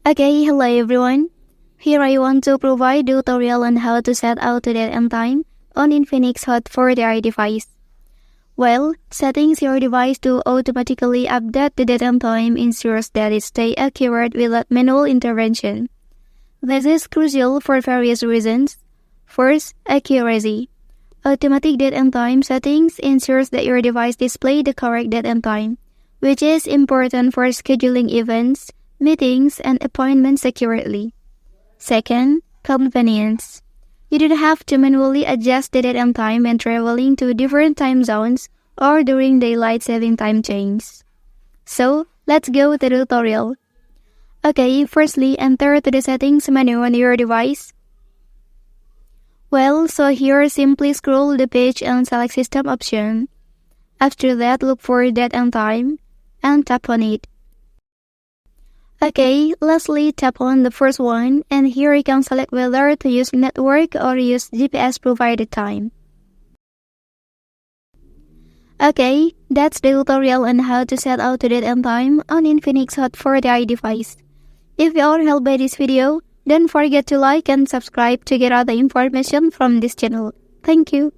Okay, hello everyone. Here I want to provide a tutorial on how to set auto date and time on Infinix Hot 4DI device. Well, setting your device to automatically update the date and time ensures that it stays accurate without manual intervention. This is crucial for various reasons. First, accuracy. Automatic date and time settings ensures that your device displays the correct date and time, which is important for scheduling events, meetings, and appointments accurately. Second, convenience. You don't have to manually adjust the date and time when traveling to different time zones or during daylight saving time change. So, let's go to the tutorial. Okay, firstly, enter to the settings menu on your device. Well, so here simply scroll the page and select system option. After that, look for date and time and tap on it. Okay, lastly tap on the first one, and here you can select whether to use network or use GPS provided time. Okay, that's the tutorial on how to set auto date and time on Infinix Hot 4DI device. If you are helped by this video, don't forget to like and subscribe to get other information from this channel. Thank you.